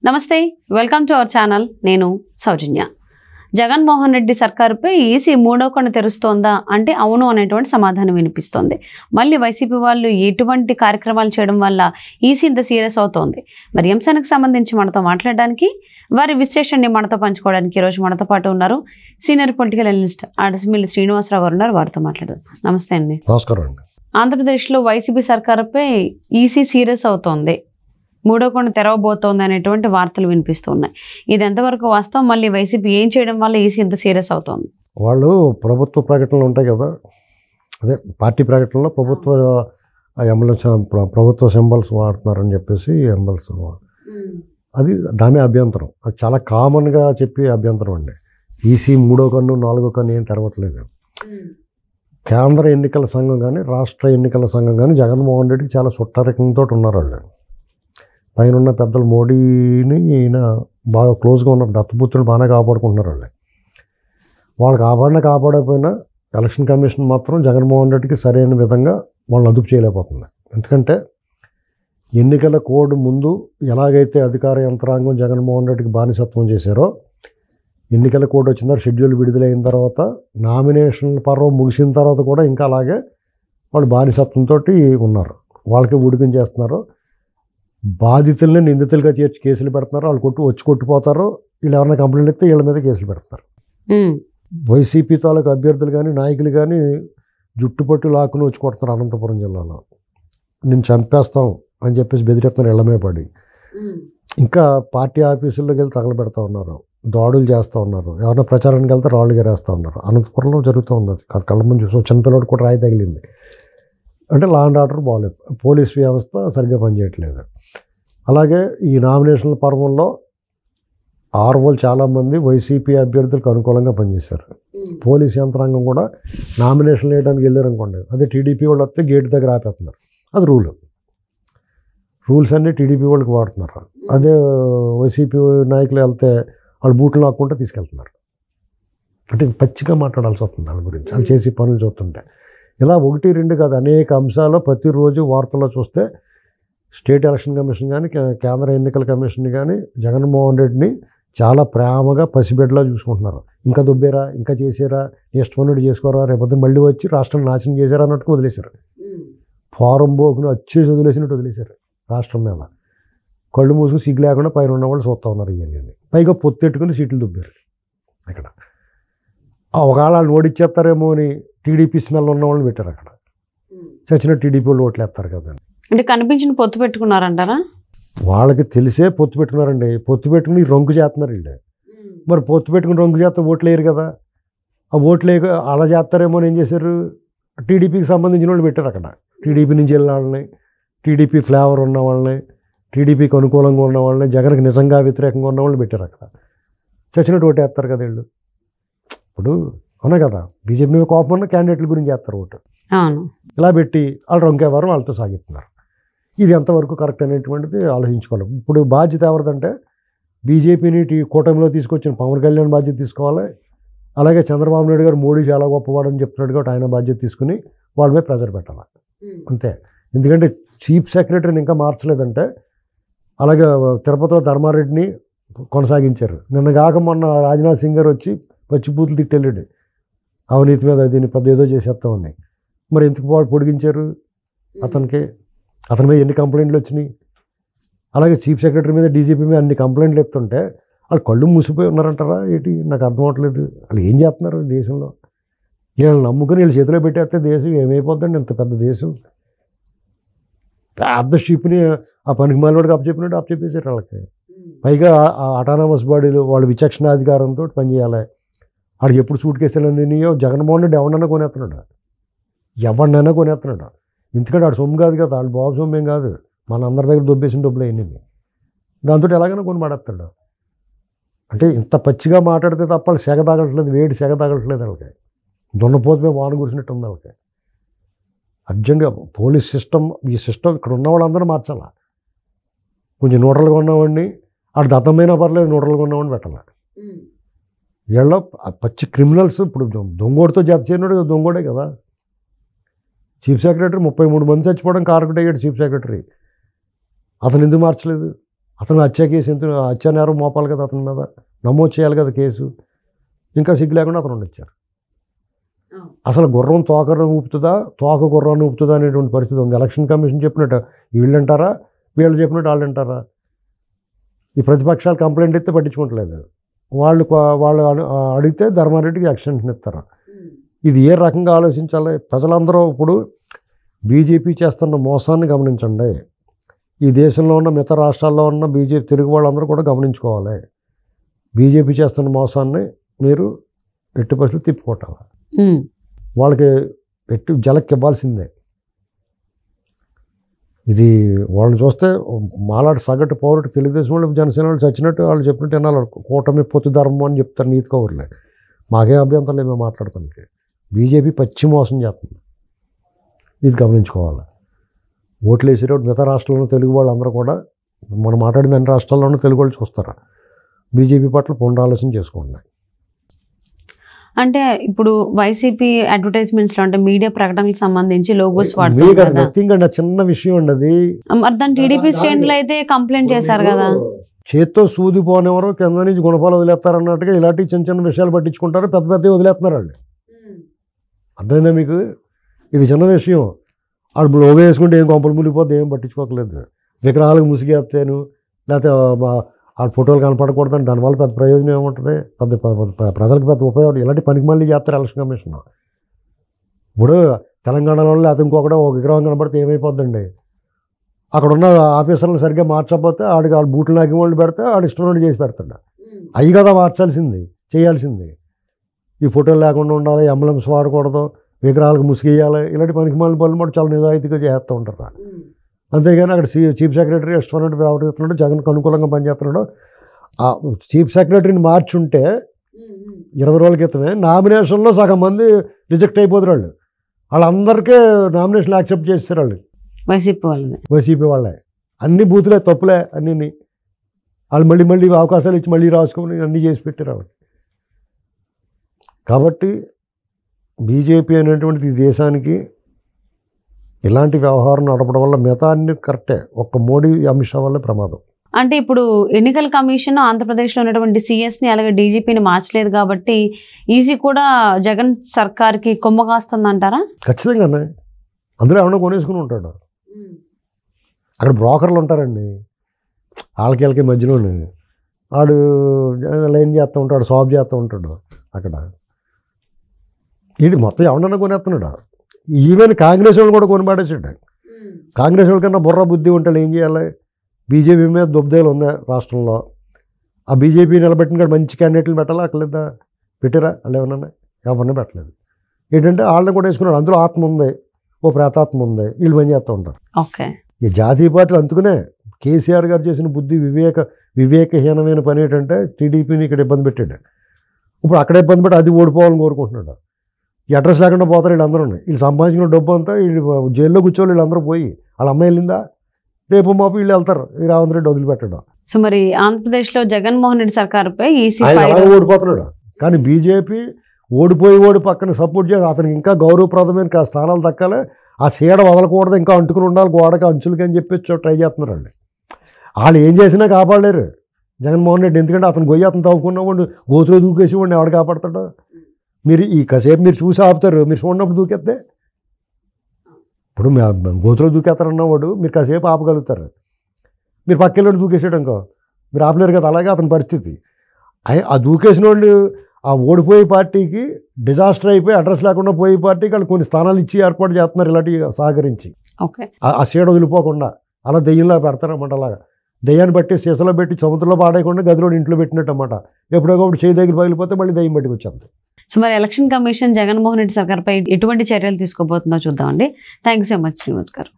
నమస్తే, welcome to our channel. నేను సౌజన్య. Jaganmohan Reddy సర్కారుపై EC మూడో కన్ను తెరుస్తోందా అంటే అవును అనేటువంటి సమాధానం వినిపిస్తోంది. మళ్ళీ వైసీపీ వాళ్ళు ఎటువంటి కార్యక్రమాలు చేయడం వల్ల ఈసీ ఇంత సీరియస్ అవుతోంది? మరి అంశానికి సంబంధించి మనతో మాట్లాడడానికి, వారి విశ్లేషణని మనతో పంచుకోవడానికి ఈరోజు మనతో పాటు ఉన్నారు సీనియర్ పొలిటికల్ అనలిస్ట్ అడసిమిల్లి శ్రీనివాసరావు గారు ఉన్నారు. వారితో మాట్లాడదాం. నమస్తే అండి. నమస్కారం అండి. ఆంధ్రప్రదేశ్లో వైసీపీ సర్కారుపై ఈసీ సీరియస్ అవుతోంది, మూడో కన్ను తెరవబోతోంది అనేటువంటి వార్తలు వినిపిస్తున్నాయి. ఇది ఎంతవరకు వాస్తవం? మళ్ళీ వైసీపీ ఏం చేయడం వల్ల ఈసీ ఇంత సీరియస్ అవుతోంది? వాళ్ళు ప్రభుత్వ ప్రకటనలు ఉంటాయి కదా, అదే పార్టీ ప్రకటనలో ప్రభుత్వ సింబల్స్ వాడుతున్నారని చెప్పేసి ఎంబల్స్, అది దాని అభ్యంతరం. అది చాలా కామన్గా చెప్పి అభ్యంతరం అండి. ఈసీ మూడో కన్ను నాలుగో కన్ను ఏం తెరవట్లేదు. కేంద్ర ఎన్నికల సంఘం కానీ రాష్ట్ర ఎన్నికల సంఘం కానీ జగన్మోహన్ రెడ్డికి చాలా సుట్టరికంతో ఉన్నారు. వాళ్ళు పైన ఉన్న పెద్దలు మోడీని ఈయన బాగా క్లోజ్గా ఉన్నారు, దత్తపుత్రులు బాగానే కాపాడుకుంటున్నారు. వాళ్ళు కాపాడకపోయినా ఎలక్షన్ కమిషన్ మాత్రం జగన్మోహన్ రెడ్డికి సరైన విధంగా వాళ్ళని అదుపు చేయలేకపోతుంది. ఎందుకంటే ఎన్నికల కోడ్ ముందు ఎలాగైతే అధికార యంత్రాంగం జగన్మోహన్ రెడ్డికి బానిసత్వం చేశారో, ఎన్నికల కోడ్ వచ్చిన తర్వాత షెడ్యూల్ విడుదలైన తర్వాత నామినేషన్ పర్వం ముగిసిన తర్వాత కూడా ఇంకా అలాగే వాళ్ళు బానిసత్వంతో ఉన్నారు. వాళ్ళకి ఉడికం చేస్తున్నారు. బాధితుల్ని నిందితులుగా చేర్చి కేసులు పెడుతున్నారు. వాళ్ళు కొట్టిపోతారు. వీళ్ళు ఎవరైనా కంప్లైంట్ ఇస్తే వీళ్ళ మీద కేసులు పెడుతున్నారు. వైసీపీ తాలూకు అభ్యర్థులు కానీ నాయకులు కానీ జుట్టుపట్టు లాక్కుని వచ్చి కొడుతున్నారు. అనంతపురం జిల్లాలో నేను చంపేస్తాం అని చెప్పేసి బెదిరిస్తున్నారు ఇళ్లమే పడి. ఇంకా పార్టీ ఆఫీసుల్లోకి వెళ్ళి తగలబెడతా ఉన్నారు, దాడులు చేస్తూ ఉన్నారు. ఎవరైనా ప్రచారానికి వెళ్తే రాళ్ళు గెరేస్తూ ఉన్నారు. అనంతపురంలో జరుగుతూ ఉంది. అది కళ్ళ ముందు చూసి చిన్నపిల్లడు కూడా రాయి తగిలింది. అంటే లా అండ్ ఆర్డర్ బాగలేదు, పోలీస్ వ్యవస్థ సరిగ్గా పనిచేయట్లేదు. అలాగే ఈ నామినేషన్ల పర్వంలో ఆర్వోలు చాలామంది వైసీపీ అభ్యర్థులకు అనుకూలంగా పనిచేశారు. పోలీస్ యంత్రాంగం కూడా నామినేషన్లు వేయడానికి వెళ్ళారనుకోండి, అదే టీడీపీ వాళ్ళు వస్తే గేట్ దగ్గర ఆపేస్తున్నారు. అది రూల్స్ అన్నీ టీడీపీ వాళ్ళకి వాడుతున్నారు. అదే వైసీపీ నాయకులు వెళ్తే వాళ్ళు బూట్లు లాక్కుంటే తీసుకెళ్తున్నారు. అంటే ఇది పచ్చిగా మాట్లాడాల్సి వస్తుంది దాని గురించి, వాళ్ళు చేసి పనులు చూస్తుంటే. ఇలా ఒకటి రెండు కాదు, అనేక అంశాలు ప్రతిరోజు వార్తల్లో చూస్తే స్టేట్ ఎలక్షన్ కమిషన్ కానీ కేంద్ర ఎన్నికల కమిషన్ కానీ జగన్మోహన్ రెడ్డిని చాలా ప్రేమగా పసిబిడ్డలా చూసుకుంటున్నారు. ఇంకా దుబ్బేరా, ఇంకా చేసారా, ఇష్టమన్నట్టు చేసుకోరా, రేపొద్దున మళ్ళీ వచ్చి రాష్ట్రం నాశనం చేశారా అన్నట్టుగా వదిలేశారు. ఫారం బోకును వచ్చేసి వదిలేసినట్టు వదిలేశారు. రాష్ట్రం మీద కళ్ళు మూసుకుని సిగ్గు లేకుండా పైన ఉన్న వాళ్ళు చూస్తూ ఉన్నారు. ఇవన్నీ పైగా పొత్తెట్టుకుని సీట్లు దుబ్బారు. ఇక్కడ ఒకవేళ వాళ్ళు ఓడిచ్చేస్తారేమో అని టీడీపీ స్మెల్ ఉన్న వాళ్ళని పెట్టారు. అక్కడ చచ్చిన టీడీపీ వాళ్ళు ఓట్లు వేస్తారు కదా. అంటే కనిపించిన పొత్తు పెట్టుకున్నారంటారా? వాళ్ళకి తెలిసే పొత్తు పెట్టుకున్నారండి. పొత్తు పెట్టుకుని రొంకు చేస్తున్నారు వీళ్ళు. మరి పొత్తు పెట్టుకుని రొంకు చేస్తే ఓట్లు వేయరు కదా. ఆ ఓట్లు వేయక అలా చేస్తారేమో అని ఏం చేశారు, టీడీపీకి సంబంధించిన వాళ్ళు పెట్టారు. అక్కడ టీడీపీ నుంచి వెళ్ళిన వాళ్ళని, టీడీపీ ఫ్లేవర్ ఉన్న వాళ్ళని, టీడీపీకి అనుకూలంగా ఉన్న వాళ్ళని, జగన్కి నిజంగా వ్యతిరేకంగా ఉన్న వాళ్ళని పెట్టారు. అక్కడ చచ్చినట్టు ఓటు వేస్తారు కదా వీళ్ళు. ఇప్పుడు అవునా కదా, బీజేపీ మీద కోపం ఉన్న క్యాండిడేట్ల గురించి చేస్తారు ఓటు. ఇలా పెట్టి వాళ్ళు రొంకేవారు వాళ్ళతో సాగిస్తున్నారు. ఇది ఎంతవరకు కరెక్ట్ అనేటువంటిది ఆలోచించుకోవాలి. ఇప్పుడు బాధ్యత ఎవరిదంటే బీజేపీని కూటమిలో తీసుకొచ్చిన పవన్ కళ్యాణ్ బాధ్యత తీసుకోవాలి. అలాగే చంద్రబాబు నాయుడు గారు మోడీ చాలా గొప్పవాడని చెప్తున్నాడు కాబట్టి ఆయన బాధ్యత తీసుకుని వాళ్ళ మీద ప్రెజర్ పెట్టాలి. అంతే. ఎందుకంటే చీఫ్ సెక్రటరీని ఇంకా మార్చలేదంటే, అలాగే తిరుపతిలో ధర్మారెడ్డిని కొనసాగించారు. నిన్న కాక మొన్న రాజ్నాథ్ సింగ్ గారు వచ్చి పచ్చిబూతులు తిట్టెళ్ళాడు అవినీతి మీద, దీన్ని పెద్ద ఏదో చేసేస్తామని. మరి ఎందుకు వాళ్ళు పొడిగించారు అతనికి? అతని మీద ఎన్ని కంప్లైంట్లు వచ్చినాయి. అలాగే చీఫ్ సెక్రటరీ మీద, డీజీపీ మీద అన్ని కంప్లైంట్లు ఎత్తుంటే వాళ్ళు కళ్ళు మూసిపోయి ఉన్నారంటారా ఏంటి? నాకు అర్థం అవ్వట్లేదు. వాళ్ళు ఏం చేస్తున్నారు దేశంలో? వీళ్ళని నమ్ముకుని వీళ్ళు చేతిలో పెట్టేస్తే దేశం ఏమైపోద్దండి? ఇంత పెద్ద దేశం పెద్ద షిప్ని ఆ పనికి మాలివాడికి అప్పచెప్పినట్టు అప్పచెప్పేసారు వాళ్ళకి. పైగా ఆ అటానమస్ బాడీలు వాళ్ళ విచక్షణాధికారంతో పనిచేయాలి. వాడికి ఎప్పుడు సూట్ కేసులు అందినాయో జగన్మోహన్ రెడ్డి ఎవరినైనా కొనేస్తున్నాడు. ఎందుకంటే వాడు సొమ్ము కాదు కదా, వాళ్ళు బాబు సొమ్ము ఏం కాదు, మన అందరి దగ్గర దొబ్బేసిన డబ్బులు అయినవి. దాంతో ఎలాగైనా కొని మాడేస్తాడు. అంటే ఇంత పచ్చిగా మాట్లాడితే తప్ప వాళ్ళు సెగ తగలట్లేదు, వేడి సెగ తగలట్లేదు. వాళ్ళకి దున్నపోతమే వాన కురిసినట్టు ఉంది. వాళ్ళకి అర్జెంట్గా పోలీస్ సిస్టమ్, ఈ సిస్టమ్ ఇక్కడ ఉన్న వాళ్ళందరూ మార్చాలా. కొంచెం న్యూట్రల్గా ఉన్నవాడిని, ఆడు దత్తమైనా పర్లేదు, న్యూట్రల్గా ఉన్నవాడిని పెట్టాలి. వీళ్ళ పచ్చి క్రిమినల్స్. ఇప్పుడు దొంగోడితో జత చేయనుడు దొంగోడే కదా. చీఫ్ సెక్రటరీ 33 మంది చచ్చిపోవడం కారకుడు అయ్యాడు చీఫ్ సెక్రటరీ. అతను ఎందుకు మార్చలేదు? అతను హత్య కేసు హత్య నేరం మోపాలి కదా, అతని మీద నమోదు చేయాలి కదా కేసు. ఇంకా సిగ్గు లేకుండా అతను ఉండొచ్చారు. అసలు గుర్రం తోకను ఊపుతుందా, తోక గుర్రాన్ని ఊపుతుందా అనేటువంటి పరిస్థితి ఉంది. ఎలక్షన్ కమిషన్ చెప్పినట్టు వీళ్ళు అంటారా, వీళ్ళు చెప్పినట్టు వాళ్ళు అంటారా. ఈ ప్రతిపక్షాలు కంప్లైంట్ ఇస్తే పట్టించుకోవట్లేదు. వాళ్ళు అడిగితే ధర్మారెడ్డికి ఎక్స్టెన్షన్ ఇస్తారు. ఇది ఏ రకంగా ఆలోచించాలి? ప్రజలందరూ ఇప్పుడు బీజేపీ చేస్తున్న మోసాన్ని గమనించండి. ఈ దేశంలో ఉన్న మిగతా రాష్ట్రాల్లో ఉన్న బీజేపీ తెలుగు వాళ్ళందరూ కూడా గమనించుకోవాలి. బీజేపీ చేస్తున్న మోసాన్ని మీరు ఎట్టి పరిస్థితులు తిప్పికొట్టాలి. వాళ్ళకి జలకి ఇవ్వాల్సిందే. ఇది వాళ్ళని చూస్తే మాలాంటి సగటు పౌరుడు తెలుగుదేశం వాళ్ళు జనసేన వాళ్ళు చచ్చినట్టు వాళ్ళు చెప్పినట్టు వినాలి. కూటమి పొత్తు ధర్మం అని చెప్తారు నీతి కౌరులే. మాకే అభ్యంతరం లేదు మేము మాట్లాడటానికి. బీజేపీ పచ్చి మోసం చేస్తుంది. ఇది గమనించుకోవాలి. ఓట్లు వేసేటప్పుడు మిగతా రాష్ట్రాల్లో తెలుగు వాళ్ళందరూ కూడా మనం మాట్లాడిన అన్ని రాష్ట్రాల్లోనూ తెలుగు వాళ్ళు చూస్తారా. బీజేపీ పట్ల పునరాలోచన చేసుకోండి. అంటే ఇప్పుడు వైసీపీ అడ్వర్టైజ్మెంట్స్ లో అంటే మీడియా ప్రకటనలకు సంబంధించి లోగోస్ వాడుతుంది. చిన్న విషయం అండి అది. మరి దాని టీడీపీ శ్రేణులు అయితే కంప్లైంట్ చేశారు కదా. చేత్తో సూది పోనేవారు కింద నుంచి గుణపాలు వదిలేస్తారు అన్నట్టుగా ఇలాంటి చిన్న చిన్న విషయాలు పట్టించుకుంటారు, పెద్ద పెద్దవి వదిలేస్తున్నారు వాళ్ళు. అర్థమైందా మీకు? ఇది చిన్న విషయం. వాళ్ళు లోగో వేసుకుంటే ఏం కొంపలు మునిగిపోతే ఏం పట్టించుకోకలేదు. విగ్రహాలకు ముసిగేస్తాను లేకపోతే ఆ ఫోటోలు కనపడకూడదని దానివల్ల పెద్ద ప్రయోజనం ఏముంటుంది? ప్రజలకు పెద్ద ఉపయోగం. ఇలాంటి పనికి మళ్ళీ చేస్తారు ఎలక్షన్ కమిషన్. ఇప్పుడు తెలంగాణలో లేకపోతే ఇంకొకటి ఒక విగ్రహం కనపడితే ఏమైపోద్దండి? అక్కడ ఉన్న ఆఫీసర్లు సరిగ్గా మార్చకపోతే ఆడికి వాళ్ళు బూట్లు నాకి వాళ్ళు పెడితే ఆడు ఇష్టం చేసి పెడతాడు. అవి కదా మార్చాల్సింది, చేయాల్సింది. ఈ ఫోటోలు లేకుండా ఉండాలి, ఎంబ్లమ్స్ వాడకూడదు, విగ్రహాలకు ముసిగేయాలి, ఇలాంటి పనికి మళ్ళీ పనులు కూడా చాలా నిజాయితీగా చేస్తూ ఉంటారు. అంతేగాని అక్కడ చీఫ్ సెక్రటరీ ఇష్టమైనట్టు ప్రవర్తిస్తున్నాడు, జగన్కు అనుకూలంగా పనిచేస్తున్నాడు. ఆ చీఫ్ సెక్రటరీని మార్చుంటే 20 రోజుల క్రితమే నామినేషన్లో సగం మంది రిజెక్ట్ అయిపోతారు. వాళ్ళందరికీ నామినేషన్లు యాక్సెప్ట్ చేస్తారు వాళ్ళు. వైసీపీ వాళ్ళే అన్ని బూతులే, తప్పులే అన్నీ. వాళ్ళు మళ్ళీ మళ్ళీ అవకాశాలు ఇచ్చి మళ్ళీ రాసుకొని అన్నీ చేసి పెట్టారు వాళ్ళకి. కాబట్టి బీజేపీ అనేటువంటిది ఈ దేశానికి ఇలాంటి వ్యవహారం నడపడం వల్ల మిగతా అన్ని కరెక్టే, ఒక్క మోడీ అమిత్ షా వల్లే ప్రమాదం. అంటే ఇప్పుడు ఎన్నికల కమిషన్ ఆంధ్రప్రదేశ్లో ఉన్నటువంటి సిఎస్ని అలాగే డీజీపీని మార్చలేదు కాబట్టి ఈసీ కూడా జగన్ సర్కార్కి కొమ్మ కాస్తుంది అంటారా? ఖచ్చితంగానే. అందులో ఏమన్నా కొనేసుకుని ఉంటాడు. అక్కడ బ్రోకర్లు ఉంటారండి, వాళ్ళకి మధ్యలోనే వాడు లైన్ చేస్తూ ఉంటాడు, షాప్ చేస్తూ ఉంటాడు. అక్కడ వీడు మొత్తం ఎవడన్నా కొనేస్తున్నాడు. ఈవెన్ కాంగ్రెస్ వాళ్ళు కూడా కొనిపాడేసాడు. కాంగ్రెస్ వాళ్ళకన్నా బుర్ర బుద్ధి ఉంటాడు. ఏం చేయాలి? బీజేపీ మీద దుబ్దేలు ఉంది రాష్ట్రంలో. ఆ బీజేపీ నిలబెట్టిన కూడా మంచి క్యాండిడేట్లు పెట్టాలా? అక్కర్లేదా? పెట్టారా? వాళ్ళు ఏమన్నా ఎవరిని పెట్టలేదు. ఏంటంటే వాళ్ళని కూడా వేసుకున్నాడు. అందులో ఆత్మ ఉంది, ఓ ప్రేతాత్మ ఉంది, వీళ్ళు పని చేస్తూ ఉంటారు. ఓకే. ఈ జాతీయ పార్టీలు అందుకునే కేసీఆర్ గారు చేసిన బుద్ధి వివేకహీనమైన పని ఏంటంటే టీడీపీని ఇక్కడ ఇబ్బంది పెట్టాడు. ఇప్పుడు అక్కడ ఇబ్బంది పెట్టి అది ఓడిపోవాలని కోరుకుంటున్నాడు. ఈ అడ్రస్ లేకుండా పోతారు వీళ్ళందరూ. వీళ్ళు సంపాదించిన డబ్బు అంతా వీళ్ళు జైల్లో కూర్చోవాలి. వీళ్ళందరూ పోయి వాళ్ళ అమ్మాయి వెళ్ళిందా, రేపు మాపు వీళ్ళు వెళ్తారు. ఈ రేవంత్ రెడ్డి వదిలిపెట్టడం. సో మరి ఆంధ్రప్రదేశ్లో జగన్మోహన్ రెడ్డి సర్కారుపై ఓడిపోతున్నాడు. కానీ బీజేపీ ఓడి పక్కన సపోర్ట్ చేసి అతనికి ఇంకా గౌరవప్రదమైన స్థానాలు దక్కాలి, ఆ సీడ వదలకూడదు, ఇంకా అంటుకుని ఉండాలి గోడకి అంచులకి అని చెప్పి ట్రై చేస్తున్నారు వాళ్ళు. వాళ్ళు ఏం చేసినా కాపాడలేరు జగన్మోహన్ రెడ్డి. ఎందుకంటే అతను గొయ్యి అతను తవ్వుకున్నవాడు గోతులో దూకేసి వాడిని ఎవడు కాపాడతాడు? మీరు ఈ కాసేపు మీరు చూసి ఆపుతారు, మీరు చూడనప్పుడు దూకేస్తే. ఇప్పుడు గోతులో దూకేస్తారన్నవాడు మీరు కాసేపు ఆపగలుగుతారు. మీరు పక్కెళ్ళి దూకేసాడు అనుకో, మీరు ఆపలేరు కదా. అలాగే అతని పరిస్థితి. ఆ దూకేసిన వాళ్ళు ఆ ఓడిపోయే పార్టీకి డిజాస్టర్ అయిపోయి అడ్రస్ లేకుండా పోయే పార్టీకి వాళ్ళు కొన్ని స్థానాలు ఇచ్చి ఏర్పాటు చేస్తున్నారు ఇలాంటి సహకరించి. ఆ సీడ వదిలిపోకుండా అలా దెయ్యంలా పెడతారన్నమాట. అలాగా దెయ్యాన్ని బట్టి సీసలో పెట్టి సముద్రంలో పాడేయకుండా గదిలో ఇంట్లో పెట్టినట్టు అన్నమాట. ఎప్పుడోకప్పుడు చేయి దగ్గర పగిలిపోతే మళ్ళీ దెయ్యం బయటకు వచ్చేది. సో మరి ఎలక్షన్ కమిషన్ జగన్మోహన్ రెడ్డి సర్కార్పై ఎటువంటి చర్యలు తీసుకోబోతుందో చూద్దామండి. Thank you so much Srinivas గారు.